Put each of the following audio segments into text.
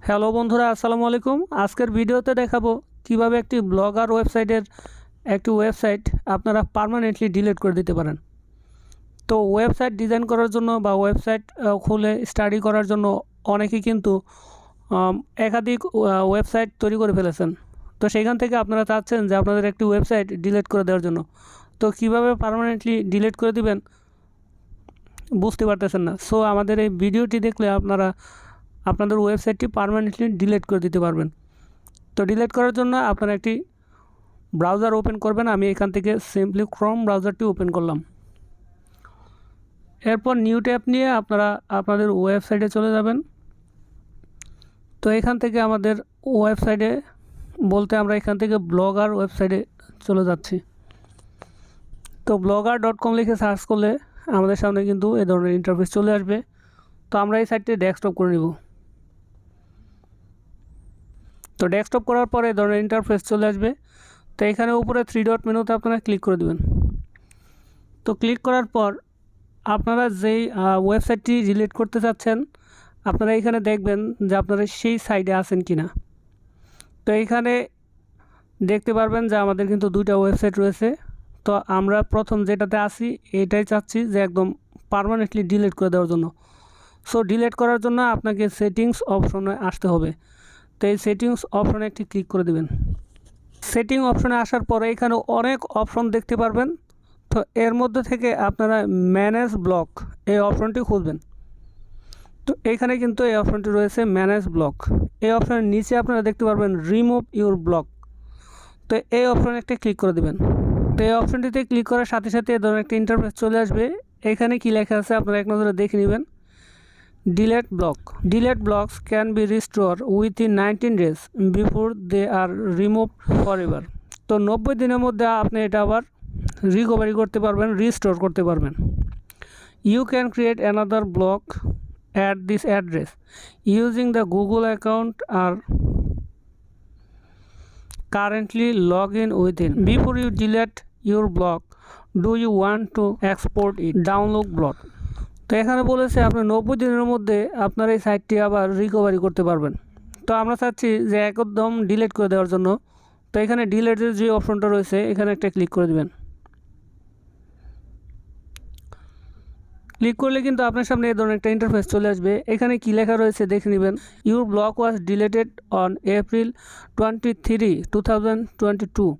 Hello বন্ধুরা, আসসালামু আলাইকুম। আজকের ভিডিওতে দেখাবো কিভাবে একটি ব্লগার ওয়েবসাইটের একটি ওয়েবসাইট আপনারা পার্মানেন্টলি ডিলিট করে দিতে পারেন। তো ওয়েবসাইট ডিজাইন করার জন্য বা ওয়েবসাইট খুলে স্টাডি করার জন্য অনেকেই কিন্তু একাধিক ওয়েবসাইট তৈরি করে ফেলেছেন। তো সেইখান থেকে আপনারা চাচ্ছেন যে আপনাদের একটি ওয়েবসাইট ডিলিট করে দেওয়ার জন্য। তো কিভাবে পার্মানেন্টলি ডিলিট করে দিবেন বুঝতে পারতেছেন না। সো আমাদের এই ভিডিওটি দেখলে আপনারা আপনাদের ওয়েবসাইটটি পার্মানেন্টলি ডিলিট করে দিতে পারবেন। তো ডিলিট করার জন্য আপনারা একটি ব্রাউজার ওপেন করবেন। আমি এখান থেকে সিম্পলি ক্রোম ব্রাউজারটি ওপেন করলাম। এরপর নিউ ট্যাব নিয়ে আপনারা আপনাদের ওয়েবসাইটে চলে যাবেন। তো এখান থেকে আমাদের ওয়েবসাইটে বলতে আমরা এখান থেকে ব্লগার ওয়েবসাইটে চলে যাচ্ছি। তো blogger.com লিখে সার্চ করলে আমাদের সামনে কিন্তু এই ধরনের ইন্টারফেস চলে আসবে। তো আমরা এই সাইটটি ডেস্কটপ করে নিব। তো ডেস্কটপ করার পরে এই ধরনের ইন্টারফেস চলে আসবে। তো এখানে উপরে 3 ডট মেনুতে আপনারা ক্লিক করে দেবেন। তো ক্লিক করার পর আপনারা যেই ওয়েবসাইটটি ডিলিট করতে চাচ্ছেন আপনারা এখানে দেখবেন যে আপনারা সেই সাইটে আছেন কিনা। তো এখানে দেখতে পারবেন যে আমাদের কিন্তু দুইটা ওয়েবসাইট রয়েছে। তো আমরা প্রথম যেটাতে আছি এটাই চাচ্ছি যে একদম পার্মানেন্টলি ডিলিট করে দেওয়ার জন্য। সো ডিলিট করার জন্য আপনাকে সেটিংস অপশনে আসতে হবে। তো এই সেটিংস অপশনে একটি ক্লিক করে দেবেন। সেটিং অপশনে আসার পরে এখানে অনেক অপশন দেখতে পারবেন। তো এর মধ্যে থেকে আপনারা ম্যানেজ ব্লক এই অপশনটি খুঁজবেন। তো এখানে কিন্তু এই অপশনটি রয়েছে ম্যানেজ ব্লক। এই অপশনের নিচে আপনারা দেখতে পারবেন রিমুভ ইউর ব্লক। তো এই অপশনে একটা ক্লিক করে দেবেন। তো এই অপশনটিতে ক্লিক করার সাথে সাথে এই ধরনের একটা ইন্টারফেস চলে আসবে। এখানে কি লেখা আছে আপনারা এক নজরে দেখে নেবেন। Delete block blocks can be restored within 19 days before they are removed forever। তো 90 দিনের মধ্যে আপনি এটা আবার রিকভারি করতে পারবেন, রিস্টোর করতে পারবেন। You can create another block at this address using the Google account or currently log in within। Before you delete your block, do you want to export it? Download block। তো এখানে বলেছে আপনি 90 দিনের মধ্যে আপনার এই সাইটটি আবার রিকভারি করতে পারবেন। তো আমরা চাচ্ছি যে একদম ডিলিট করে দেওয়ার জন্য। তো এখানে ডিলিটের যে অপশনটা রয়েছে এখানে একটা ক্লিক করে দেবেন। ক্লিক করলে কিন্তু আপনার সামনে এই ধরনের একটা ইন্টারফেস চলে আসবে। এখানে কী লেখা রয়েছে দেখে নেবেন। Your block was deleted on April 23, 2022।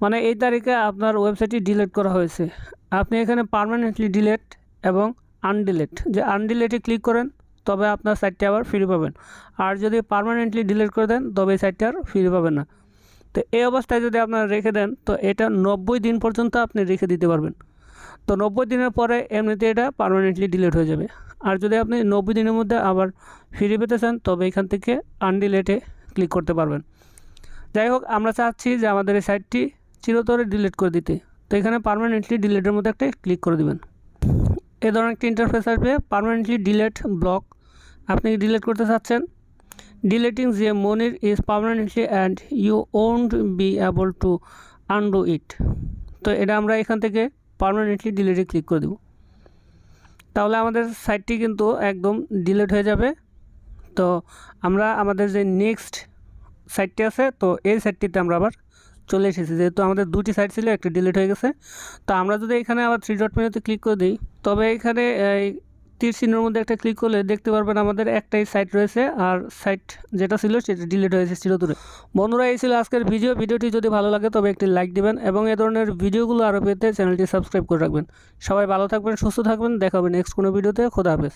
মানে এই তারিখে আপনার ওয়েবসাইটটি ডিলিট করা হয়েছে। আপনি এখানে পার্মানেন্টলি ডিলিট এবং আনডিলিট, যে আনডিলিটে ক্লিক করেন তবে আপনার সাইটটি আবার ফিরে পাবেন। আর যদি পার্মানেন্টলি ডিলিট করে দেন তবে এই সাইটটি আর ফিরে পাবেন না। তো এই অবস্থায় যদি আপনারা রেখে দেন তো এটা 90 দিন পর্যন্ত আপনি রেখে দিতে পারবেন। তো 90 দিনের পরে এমনিতে এটা পার্মানেন্টলি ডিলিট হয়ে যাবে। আর যদি আপনি 90 দিনের মধ্যে আবার ফিরে পেতে চান তবে এখান থেকে আনডিলিটে ক্লিক করতে পারবেন। যাই হোক, আমরা চাচ্ছি যে আমাদের এই সাইটটি চিরতরে ডিলিট করে দিতে। তো এখানে পার্মানেন্টলি ডিলিটের মধ্যে একটা ক্লিক করে দেবেন। এ ধরনের একটা ইন্টারফেস আসবে, পার্মানেন্টলি ডিলিট ব্লক। আপনি ডিলিট করতে চাচ্ছেন। ডিলিটিং যে Monir is permanently and you won't be able to undo it. তো এটা আমরা এখান থেকে পার্মানেন্টলি ডিলিটে ক্লিক করে দেব। তাহলে আমাদের সাইটটি কিন্তু একদম ডিলিট হয়ে যাবে। তো আমরা আমাদের যে নেক্সট সাইটটি আছে তো এই সাইটটিতে আমরা আবার চলে এসেছি। যেহেতু আমাদের দুটি সাইট ছিল, একটা ডিলিট হয়ে গেছে। তো আমরা যদি এখানে আবার 3 ডট মেনুতে ক্লিক করে দিই তবে এখানে এই তীর চিহ্নের মধ্যে একটা ক্লিক করলে দেখতে পারবেন আমাদের একটাই সাইট রয়েছে আর সাইট যেটা ছিল সেটা ডিলিট হয়েছে চিরতরে। বন্ধুরা, এই ছিল আজকের ভিডিওটি যদি ভালো লাগে তবে একটি লাইক দিবেন এবং এ ধরনের ভিডিওগুলো আরও পেতে চ্যানেলটি সাবস্ক্রাইব করে রাখবেন। সবাই ভালো থাকবেন, সুস্থ থাকবেন। দেখা হবে নেক্সট কোনো ভিডিওতে। খোদা হাফেজ।